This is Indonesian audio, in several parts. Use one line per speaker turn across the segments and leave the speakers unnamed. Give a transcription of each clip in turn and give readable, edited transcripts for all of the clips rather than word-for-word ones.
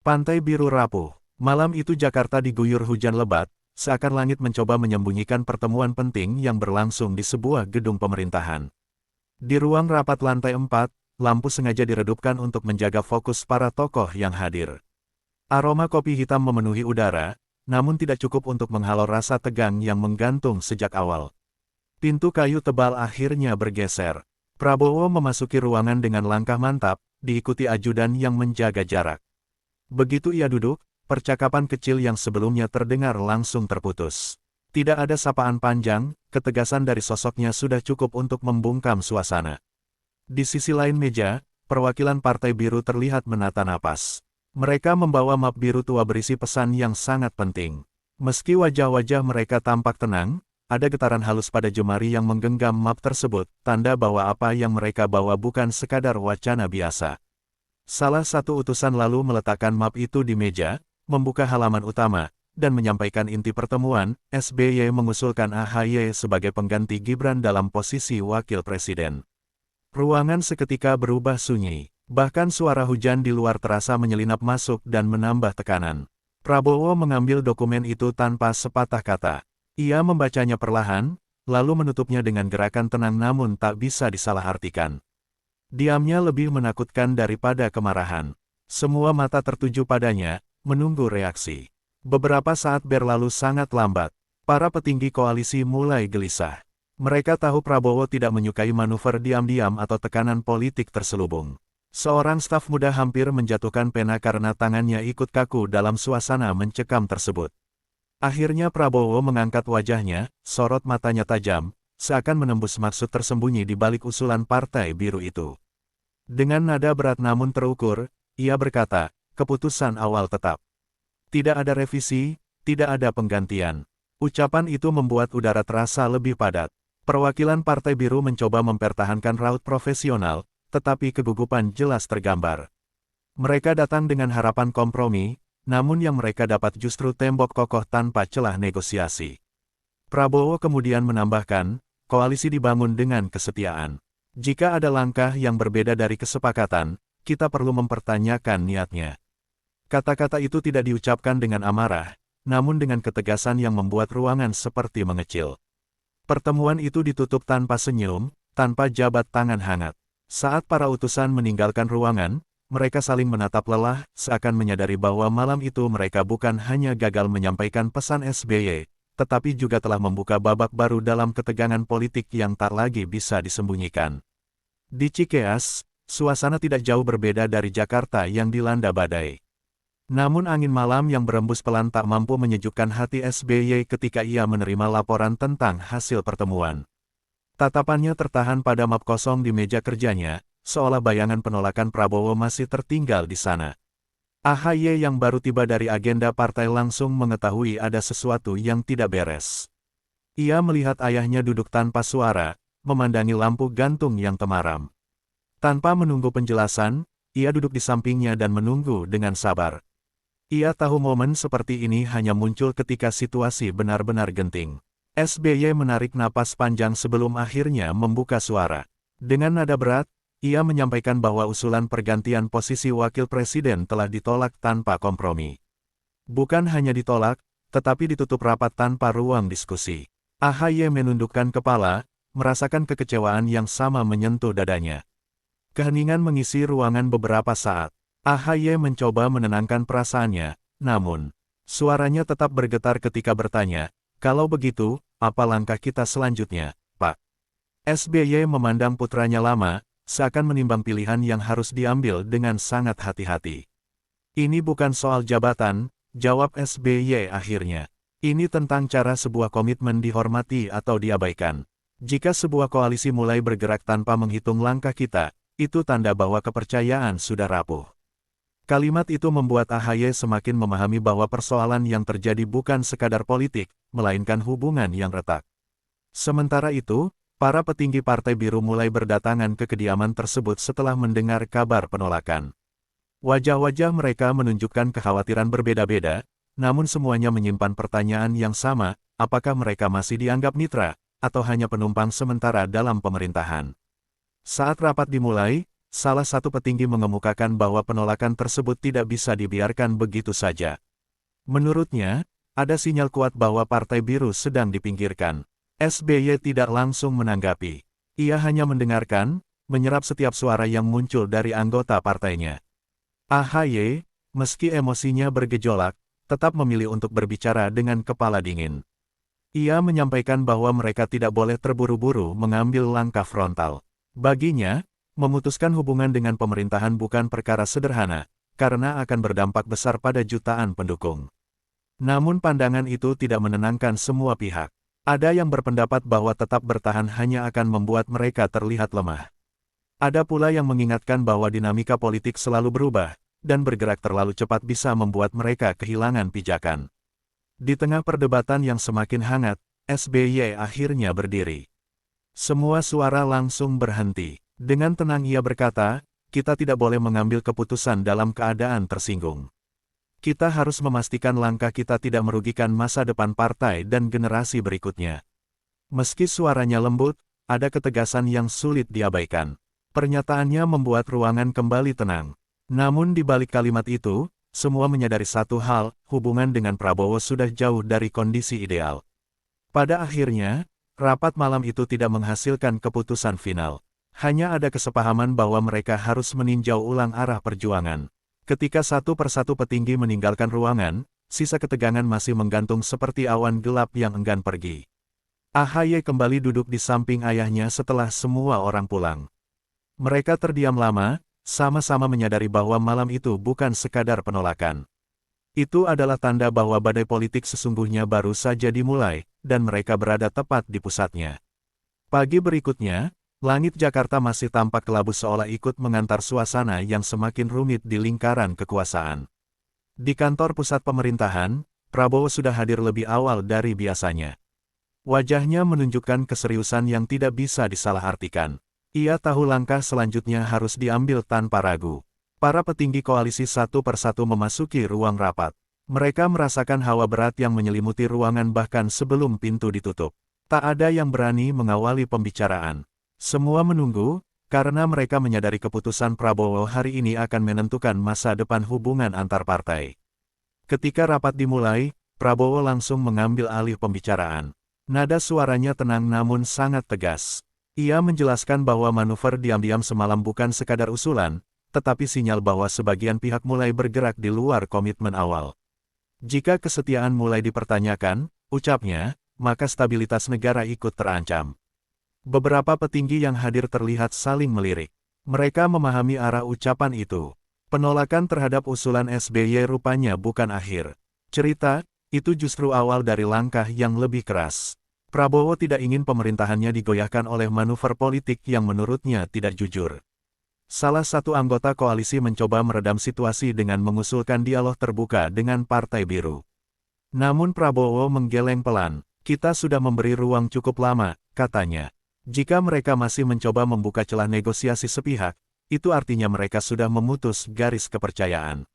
Pantai biru rapuh. Malam itu Jakarta diguyur hujan lebat, seakan langit mencoba menyembunyikan pertemuan penting yang berlangsung di sebuah gedung pemerintahan. Di ruang rapat lantai 4, lampu sengaja diredupkan untuk menjaga fokus para tokoh yang hadir. Aroma kopi hitam memenuhi udara, namun tidak cukup untuk menghalau rasa tegang yang menggantung sejak awal. Pintu kayu tebal akhirnya bergeser. Prabowo memasuki ruangan dengan langkah mantap, diikuti ajudan yang menjaga jarak. Begitu ia duduk, percakapan kecil yang sebelumnya terdengar langsung terputus. Tidak ada sapaan panjang, ketegasan dari sosoknya sudah cukup untuk membungkam suasana. Di sisi lain meja, perwakilan Partai Biru terlihat menata napas. Mereka membawa map biru tua berisi pesan yang sangat penting. Meski wajah-wajah mereka tampak tenang, ada getaran halus pada jemari yang menggenggam map tersebut, tanda bahwa apa yang mereka bawa bukan sekadar wacana biasa. Salah satu utusan lalu meletakkan map itu di meja, membuka halaman utama, dan menyampaikan inti pertemuan. SBY mengusulkan AHY sebagai pengganti Gibran dalam posisi wakil presiden. Ruangan seketika berubah sunyi, bahkan suara hujan di luar terasa menyelinap masuk dan menambah tekanan. Prabowo mengambil dokumen itu tanpa sepatah kata. Ia membacanya perlahan, lalu menutupnya dengan gerakan tenang namun tak bisa disalahartikan. Diamnya lebih menakutkan daripada kemarahan. Semua mata tertuju padanya, menunggu reaksi. Beberapa saat berlalu sangat lambat. Para petinggi koalisi mulai gelisah. Mereka tahu Prabowo tidak menyukai manuver diam-diam atau tekanan politik terselubung. Seorang staf muda hampir menjatuhkan pena karena tangannya ikut kaku dalam suasana mencekam tersebut. Akhirnya Prabowo mengangkat wajahnya, sorot matanya tajam, seakan menembus maksud tersembunyi di balik usulan Partai Biru itu. Dengan nada berat namun terukur, ia berkata, keputusan awal tetap. Tidak ada revisi, tidak ada penggantian. Ucapan itu membuat udara terasa lebih padat. Perwakilan Partai Biru mencoba mempertahankan raut profesional, tetapi kegugupan jelas tergambar. Mereka datang dengan harapan kompromi, namun yang mereka dapat justru tembok kokoh tanpa celah negosiasi. Prabowo kemudian menambahkan, koalisi dibangun dengan kesetiaan. Jika ada langkah yang berbeda dari kesepakatan, kita perlu mempertanyakan niatnya. Kata-kata itu tidak diucapkan dengan amarah, namun dengan ketegasan yang membuat ruangan seperti mengecil. Pertemuan itu ditutup tanpa senyum, tanpa jabat tangan hangat. Saat para utusan meninggalkan ruangan, mereka saling menatap lelah, seakan menyadari bahwa malam itu mereka bukan hanya gagal menyampaikan pesan SBY, tetapi juga telah membuka babak baru dalam ketegangan politik yang tak lagi bisa disembunyikan. Di Cikeas, suasana tidak jauh berbeda dari Jakarta yang dilanda badai. Namun angin malam yang berembus pelan tak mampu menyejukkan hati SBY ketika ia menerima laporan tentang hasil pertemuan. Tatapannya tertahan pada map kosong di meja kerjanya, seolah bayangan penolakan Prabowo masih tertinggal di sana. AHY yang baru tiba dari agenda partai langsung mengetahui ada sesuatu yang tidak beres. Ia melihat ayahnya duduk tanpa suara, memandangi lampu gantung yang temaram. Tanpa menunggu penjelasan, ia duduk di sampingnya dan menunggu dengan sabar. Ia tahu momen seperti ini hanya muncul ketika situasi benar-benar genting. SBY menarik napas panjang sebelum akhirnya membuka suara. Dengan nada berat, ia menyampaikan bahwa usulan pergantian posisi wakil presiden telah ditolak tanpa kompromi. Bukan hanya ditolak, tetapi ditutup rapat tanpa ruang diskusi. AHY menundukkan kepala, merasakan kekecewaan yang sama menyentuh dadanya. Keheningan mengisi ruangan beberapa saat. AHY mencoba menenangkan perasaannya, namun, suaranya tetap bergetar ketika bertanya, kalau begitu, apa langkah kita selanjutnya, Pak? SBY memandang putranya lama, seakan menimbang pilihan yang harus diambil dengan sangat hati-hati. Ini bukan soal jabatan, jawab SBY akhirnya. Ini tentang cara sebuah komitmen dihormati atau diabaikan. Jika sebuah koalisi mulai bergerak tanpa menghitung langkah kita, itu tanda bahwa kepercayaan sudah rapuh. Kalimat itu membuat AHY semakin memahami bahwa persoalan yang terjadi bukan sekadar politik, melainkan hubungan yang retak. Sementara itu, para petinggi Partai Biru mulai berdatangan ke kediaman tersebut setelah mendengar kabar penolakan. Wajah-wajah mereka menunjukkan kekhawatiran berbeda-beda, namun semuanya menyimpan pertanyaan yang sama, apakah mereka masih dianggap mitra, atau hanya penumpang sementara dalam pemerintahan. Saat rapat dimulai, salah satu petinggi mengemukakan bahwa penolakan tersebut tidak bisa dibiarkan begitu saja. Menurutnya, ada sinyal kuat bahwa Partai Biru sedang dipinggirkan. SBY tidak langsung menanggapi. Ia hanya mendengarkan, menyerap setiap suara yang muncul dari anggota partainya. AHY, meski emosinya bergejolak, tetap memilih untuk berbicara dengan kepala dingin. Ia menyampaikan bahwa mereka tidak boleh terburu-buru mengambil langkah frontal. Baginya, memutuskan hubungan dengan pemerintahan bukan perkara sederhana, karena akan berdampak besar pada jutaan pendukung. Namun pandangan itu tidak menenangkan semua pihak. Ada yang berpendapat bahwa tetap bertahan hanya akan membuat mereka terlihat lemah. Ada pula yang mengingatkan bahwa dinamika politik selalu berubah, dan bergerak terlalu cepat bisa membuat mereka kehilangan pijakan. Di tengah perdebatan yang semakin hangat, SBY akhirnya berdiri. Semua suara langsung berhenti. Dengan tenang ia berkata, kita tidak boleh mengambil keputusan dalam keadaan tersinggung. Kita harus memastikan langkah kita tidak merugikan masa depan partai dan generasi berikutnya. Meski suaranya lembut, ada ketegasan yang sulit diabaikan. Pernyataannya membuat ruangan kembali tenang. Namun di balik kalimat itu, semua menyadari satu hal, hubungan dengan Prabowo sudah jauh dari kondisi ideal. Pada akhirnya, rapat malam itu tidak menghasilkan keputusan final. Hanya ada kesepahaman bahwa mereka harus meninjau ulang arah perjuangan. Ketika satu persatu petinggi meninggalkan ruangan, sisa ketegangan masih menggantung seperti awan gelap yang enggan pergi. AHY kembali duduk di samping ayahnya setelah semua orang pulang. Mereka terdiam lama, sama-sama menyadari bahwa malam itu bukan sekadar penolakan. Itu adalah tanda bahwa badai politik sesungguhnya baru saja dimulai, dan mereka berada tepat di pusatnya. Pagi berikutnya, langit Jakarta masih tampak kelabu seolah ikut mengantar suasana yang semakin rumit di lingkaran kekuasaan. Di kantor pusat pemerintahan, Prabowo sudah hadir lebih awal dari biasanya. Wajahnya menunjukkan keseriusan yang tidak bisa disalahartikan. Ia tahu langkah selanjutnya harus diambil tanpa ragu. Para petinggi koalisi satu persatu memasuki ruang rapat. Mereka merasakan hawa berat yang menyelimuti ruangan bahkan sebelum pintu ditutup. Tak ada yang berani mengawali pembicaraan. Semua menunggu, karena mereka menyadari keputusan Prabowo hari ini akan menentukan masa depan hubungan antar partai. Ketika rapat dimulai, Prabowo langsung mengambil alih pembicaraan. Nada suaranya tenang namun sangat tegas. Ia menjelaskan bahwa manuver diam-diam semalam bukan sekadar usulan, tetapi sinyal bahwa sebagian pihak mulai bergerak di luar komitmen awal. Jika kesetiaan mulai dipertanyakan, ucapnya, maka stabilitas negara ikut terancam. Beberapa petinggi yang hadir terlihat saling melirik. Mereka memahami arah ucapan itu. Penolakan terhadap usulan SBY rupanya bukan akhir cerita, itu justru awal dari langkah yang lebih keras. Prabowo tidak ingin pemerintahannya digoyahkan oleh manuver politik yang menurutnya tidak jujur. Salah satu anggota koalisi mencoba meredam situasi dengan mengusulkan dialog terbuka dengan Partai Biru. Namun Prabowo menggeleng pelan. Kita sudah memberi ruang cukup lama, katanya. Jika mereka masih mencoba membuka celah negosiasi sepihak, itu artinya mereka sudah memutus garis kepercayaan.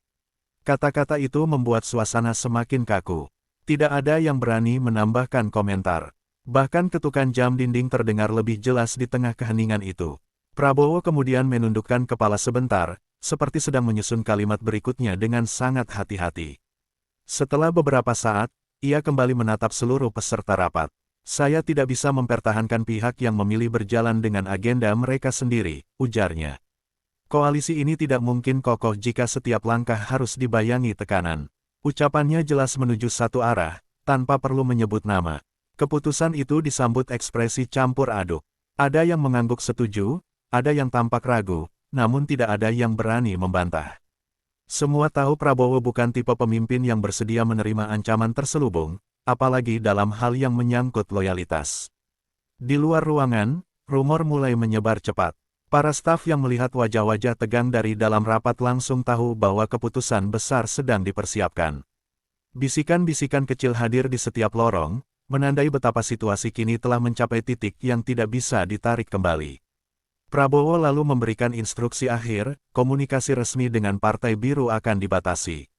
Kata-kata itu membuat suasana semakin kaku. Tidak ada yang berani menambahkan komentar. Bahkan ketukan jam dinding terdengar lebih jelas di tengah keheningan itu. Prabowo kemudian menundukkan kepala sebentar, seperti sedang menyusun kalimat berikutnya dengan sangat hati-hati. Setelah beberapa saat, ia kembali menatap seluruh peserta rapat. Saya tidak bisa mempertahankan pihak yang memilih berjalan dengan agenda mereka sendiri, ujarnya. Koalisi ini tidak mungkin kokoh jika setiap langkah harus dibayangi tekanan. Ucapannya jelas menuju satu arah, tanpa perlu menyebut nama. Keputusan itu disambut ekspresi campur aduk. Ada yang mengangguk setuju, ada yang tampak ragu, namun tidak ada yang berani membantah. Semua tahu Prabowo bukan tipe pemimpin yang bersedia menerima ancaman terselubung, apalagi dalam hal yang menyangkut loyalitas. Di luar ruangan, rumor mulai menyebar cepat. Para staf yang melihat wajah-wajah tegang dari dalam rapat langsung tahu bahwa keputusan besar sedang dipersiapkan. Bisikan-bisikan kecil hadir di setiap lorong, menandai betapa situasi kini telah mencapai titik yang tidak bisa ditarik kembali. Prabowo lalu memberikan instruksi akhir, komunikasi resmi dengan Partai Biru akan dibatasi.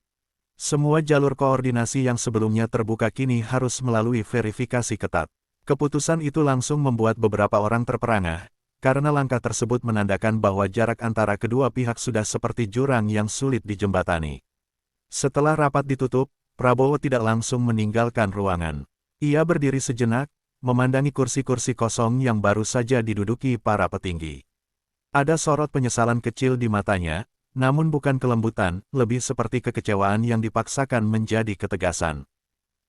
Semua jalur koordinasi yang sebelumnya terbuka kini harus melalui verifikasi ketat. Keputusan itu langsung membuat beberapa orang terperangah, karena langkah tersebut menandakan bahwa jarak antara kedua pihak sudah seperti jurang yang sulit dijembatani. Setelah rapat ditutup, Prabowo tidak langsung meninggalkan ruangan. Ia berdiri sejenak, memandangi kursi-kursi kosong yang baru saja diduduki para petinggi. Ada sorot penyesalan kecil di matanya, namun bukan kelembutan, lebih seperti kekecewaan yang dipaksakan menjadi ketegasan.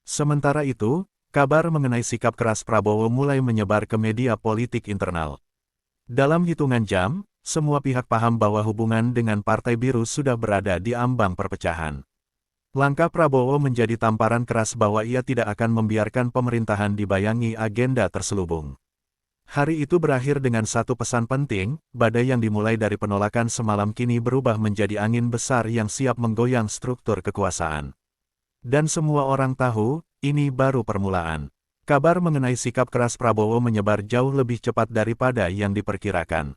Sementara itu, kabar mengenai sikap keras Prabowo mulai menyebar ke media politik internal. Dalam hitungan jam, semua pihak paham bahwa hubungan dengan Partai Biru sudah berada di ambang perpecahan. Langkah Prabowo menjadi tamparan keras bahwa ia tidak akan membiarkan pemerintahan dibayangi agenda terselubung. Hari itu berakhir dengan satu pesan penting, badai yang dimulai dari penolakan semalam kini berubah menjadi angin besar yang siap menggoyang struktur kekuasaan. Dan semua orang tahu, ini baru permulaan. Kabar mengenai sikap keras Prabowo menyebar jauh lebih cepat daripada yang diperkirakan.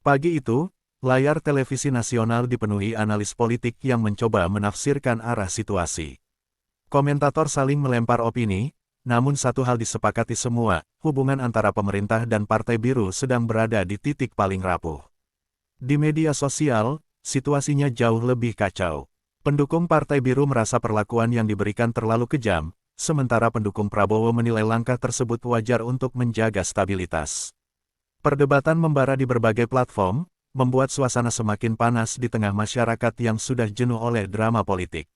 Pagi itu, layar televisi nasional dipenuhi analis politik yang mencoba menafsirkan arah situasi. Komentator saling melempar opini, namun satu hal disepakati semua, hubungan antara pemerintah dan Partai Biru sedang berada di titik paling rapuh. Di media sosial, situasinya jauh lebih kacau. Pendukung Partai Biru merasa perlakuan yang diberikan terlalu kejam, sementara pendukung Prabowo menilai langkah tersebut wajar untuk menjaga stabilitas. Perdebatan membara di berbagai platform, membuat suasana semakin panas di tengah masyarakat yang sudah jenuh oleh drama politik.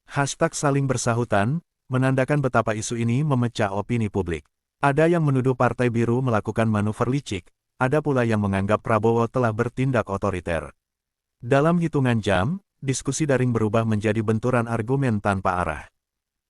Hashtag saling bersahutan, menandakan betapa isu ini memecah opini publik. Ada yang menuduh Partai Biru melakukan manuver licik, ada pula yang menganggap Prabowo telah bertindak otoriter. Dalam hitungan jam, diskusi daring berubah menjadi benturan argumen tanpa arah.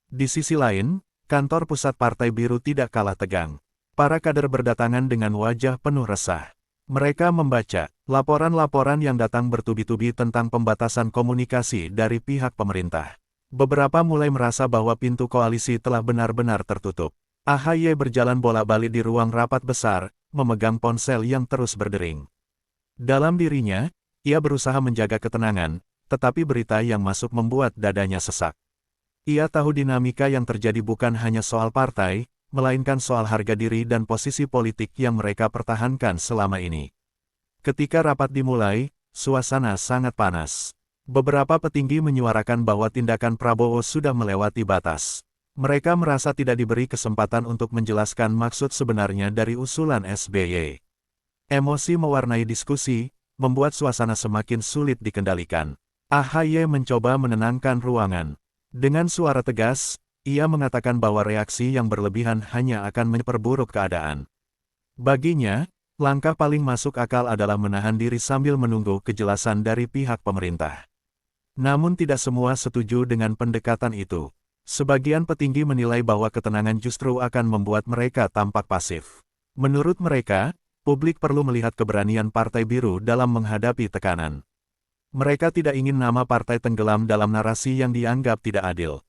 Di sisi lain, kantor pusat Partai Biru tidak kalah tegang. Para kader berdatangan dengan wajah penuh resah. Mereka membaca laporan-laporan yang datang bertubi-tubi tentang pembatasan komunikasi dari pihak pemerintah. Beberapa mulai merasa bahwa pintu koalisi telah benar-benar tertutup. AHY berjalan bolak-balik di ruang rapat besar, memegang ponsel yang terus berdering. Dalam dirinya, ia berusaha menjaga ketenangan, tetapi berita yang masuk membuat dadanya sesak. Ia tahu dinamika yang terjadi bukan hanya soal partai, melainkan soal harga diri dan posisi politik yang mereka pertahankan selama ini. Ketika rapat dimulai, suasana sangat panas. Beberapa petinggi menyuarakan bahwa tindakan Prabowo sudah melewati batas. Mereka merasa tidak diberi kesempatan untuk menjelaskan maksud sebenarnya dari usulan SBY. Emosi mewarnai diskusi, membuat suasana semakin sulit dikendalikan. AHY mencoba menenangkan ruangan. Dengan suara tegas, ia mengatakan bahwa reaksi yang berlebihan hanya akan memperburuk keadaan. Baginya, langkah paling masuk akal adalah menahan diri sambil menunggu kejelasan dari pihak pemerintah. Namun tidak semua setuju dengan pendekatan itu. Sebagian petinggi menilai bahwa ketenangan justru akan membuat mereka tampak pasif. Menurut mereka, publik perlu melihat keberanian Partai Biru dalam menghadapi tekanan. Mereka tidak ingin nama partai tenggelam dalam narasi yang dianggap tidak adil.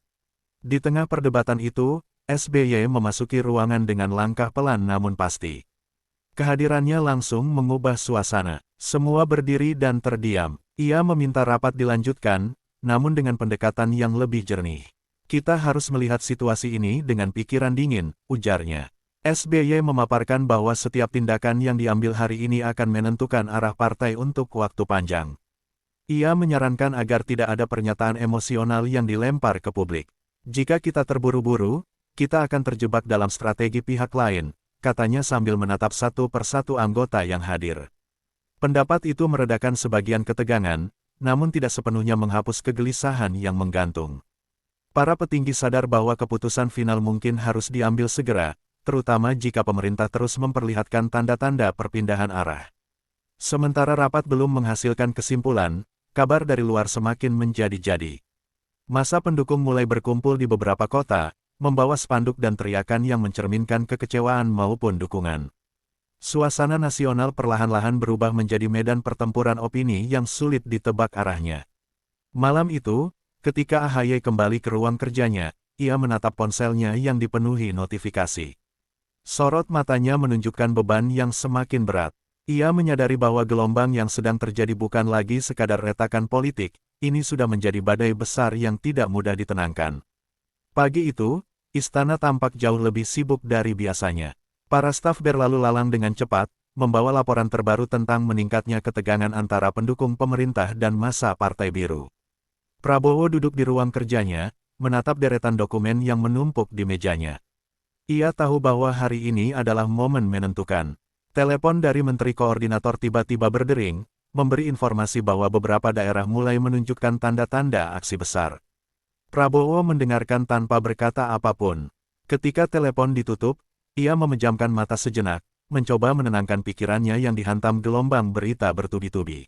Di tengah perdebatan itu, SBY memasuki ruangan dengan langkah pelan namun pasti. Kehadirannya langsung mengubah suasana. Semua berdiri dan terdiam. Ia meminta rapat dilanjutkan, namun dengan pendekatan yang lebih jernih. Kita harus melihat situasi ini dengan pikiran dingin, ujarnya. SBY memaparkan bahwa setiap tindakan yang diambil hari ini akan menentukan arah partai untuk waktu panjang. Ia menyarankan agar tidak ada pernyataan emosional yang dilempar ke publik. Jika kita terburu-buru, kita akan terjebak dalam strategi pihak lain, katanya sambil menatap satu persatu anggota yang hadir. Pendapat itu meredakan sebagian ketegangan, namun tidak sepenuhnya menghapus kegelisahan yang menggantung. Para petinggi sadar bahwa keputusan final mungkin harus diambil segera, terutama jika pemerintah terus memperlihatkan tanda-tanda perpindahan arah. Sementara rapat belum menghasilkan kesimpulan, kabar dari luar semakin menjadi-jadi. Massa pendukung mulai berkumpul di beberapa kota, membawa spanduk dan teriakan yang mencerminkan kekecewaan maupun dukungan. Suasana nasional perlahan-lahan berubah menjadi medan pertempuran opini yang sulit ditebak arahnya. Malam itu, ketika AHY kembali ke ruang kerjanya, ia menatap ponselnya yang dipenuhi notifikasi. Sorot matanya menunjukkan beban yang semakin berat. Ia menyadari bahwa gelombang yang sedang terjadi bukan lagi sekadar retakan politik, ini sudah menjadi badai besar yang tidak mudah ditenangkan. Pagi itu, istana tampak jauh lebih sibuk dari biasanya. Para staf berlalu lalang dengan cepat, membawa laporan terbaru tentang meningkatnya ketegangan antara pendukung pemerintah dan massa Partai Biru. Prabowo duduk di ruang kerjanya, menatap deretan dokumen yang menumpuk di mejanya. Ia tahu bahwa hari ini adalah momen menentukan. Telepon dari Menteri Koordinator tiba-tiba berdering, memberi informasi bahwa beberapa daerah mulai menunjukkan tanda-tanda aksi besar. Prabowo mendengarkan tanpa berkata apapun. Ketika telepon ditutup, ia memejamkan mata sejenak, mencoba menenangkan pikirannya yang dihantam gelombang berita bertubi-tubi.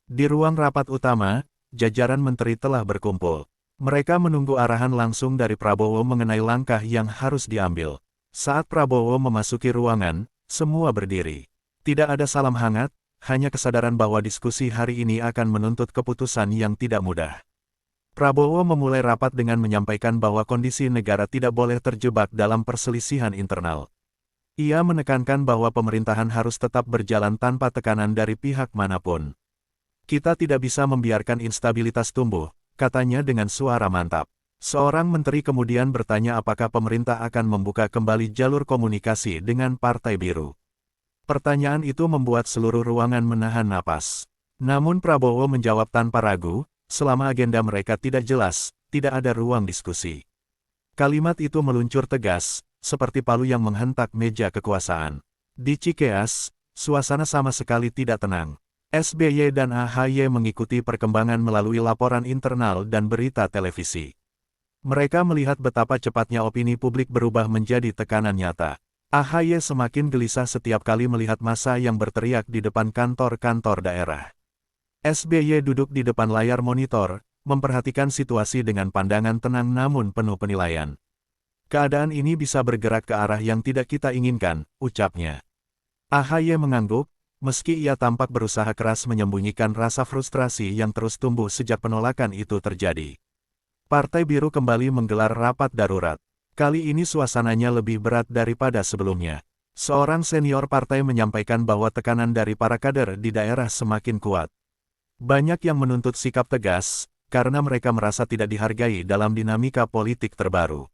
Di ruang rapat utama, jajaran menteri telah berkumpul. Mereka menunggu arahan langsung dari Prabowo mengenai langkah yang harus diambil. Saat Prabowo memasuki ruangan, semua berdiri. Tidak ada salam hangat, hanya kesadaran bahwa diskusi hari ini akan menuntut keputusan yang tidak mudah. Prabowo memulai rapat dengan menyampaikan bahwa kondisi negara tidak boleh terjebak dalam perselisihan internal. Ia menekankan bahwa pemerintahan harus tetap berjalan tanpa tekanan dari pihak manapun. Kita tidak bisa membiarkan instabilitas tumbuh, katanya dengan suara mantap. Seorang menteri kemudian bertanya apakah pemerintah akan membuka kembali jalur komunikasi dengan Partai Biru. Pertanyaan itu membuat seluruh ruangan menahan napas. Namun Prabowo menjawab tanpa ragu, selama agenda mereka tidak jelas, tidak ada ruang diskusi. Kalimat itu meluncur tegas, seperti palu yang menghentak meja kekuasaan. Di Cikeas, suasana sama sekali tidak tenang. SBY dan AHY mengikuti perkembangan melalui laporan internal dan berita televisi. Mereka melihat betapa cepatnya opini publik berubah menjadi tekanan nyata. AHY semakin gelisah setiap kali melihat massa yang berteriak di depan kantor-kantor daerah. SBY duduk di depan layar monitor, memperhatikan situasi dengan pandangan tenang namun penuh penilaian. Keadaan ini bisa bergerak ke arah yang tidak kita inginkan, ucapnya. AHY mengangguk, meski ia tampak berusaha keras menyembunyikan rasa frustrasi yang terus tumbuh sejak penolakan itu terjadi. Partai Biru kembali menggelar rapat darurat. Kali ini suasananya lebih berat daripada sebelumnya. Seorang senior partai menyampaikan bahwa tekanan dari para kader di daerah semakin kuat. Banyak yang menuntut sikap tegas, karena mereka merasa tidak dihargai dalam dinamika politik terbaru.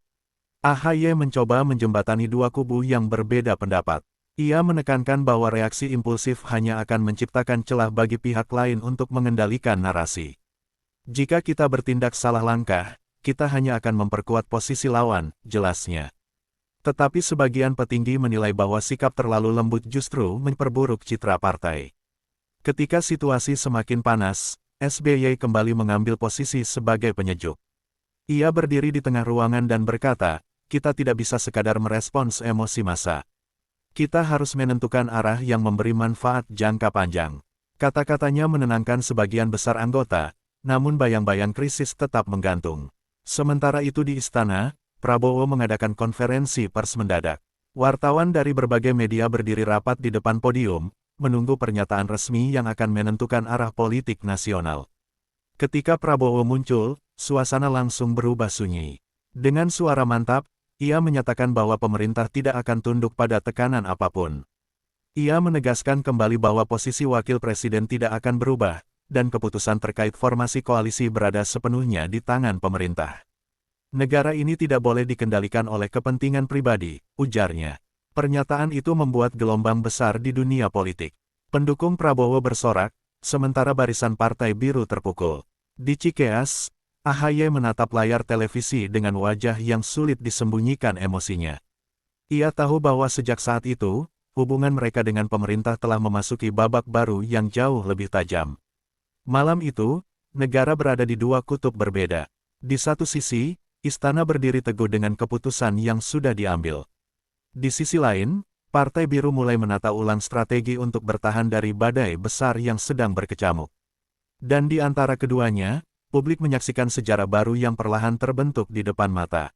AHY mencoba menjembatani dua kubu yang berbeda pendapat. Ia menekankan bahwa reaksi impulsif hanya akan menciptakan celah bagi pihak lain untuk mengendalikan narasi. Jika kita bertindak salah langkah, kita hanya akan memperkuat posisi lawan, jelasnya. Tetapi sebagian petinggi menilai bahwa sikap terlalu lembut justru memperburuk citra partai. Ketika situasi semakin panas, SBY kembali mengambil posisi sebagai penyejuk. Ia berdiri di tengah ruangan dan berkata, kita tidak bisa sekadar merespons emosi massa. Kita harus menentukan arah yang memberi manfaat jangka panjang. Kata-katanya menenangkan sebagian besar anggota, namun bayang-bayang krisis tetap menggantung. Sementara itu di istana, Prabowo mengadakan konferensi pers mendadak. Wartawan dari berbagai media berdiri rapat di depan podium, menunggu pernyataan resmi yang akan menentukan arah politik nasional. Ketika Prabowo muncul, suasana langsung berubah sunyi. Dengan suara mantap, ia menyatakan bahwa pemerintah tidak akan tunduk pada tekanan apapun. Ia menegaskan kembali bahwa posisi wakil presiden tidak akan berubah, dan keputusan terkait formasi koalisi berada sepenuhnya di tangan pemerintah. Negara ini tidak boleh dikendalikan oleh kepentingan pribadi, ujarnya. Pernyataan itu membuat gelombang besar di dunia politik. Pendukung Prabowo bersorak, sementara barisan Partai Biru terpukul. Di Cikeas, AHY menatap layar televisi dengan wajah yang sulit disembunyikan emosinya. Ia tahu bahwa sejak saat itu, hubungan mereka dengan pemerintah telah memasuki babak baru yang jauh lebih tajam. Malam itu, negara berada di dua kutub berbeda. Di satu sisi, istana berdiri teguh dengan keputusan yang sudah diambil. Di sisi lain, Partai Biru mulai menata ulang strategi untuk bertahan dari badai besar yang sedang berkecamuk. Dan di antara keduanya, publik menyaksikan sejarah baru yang perlahan terbentuk di depan mata.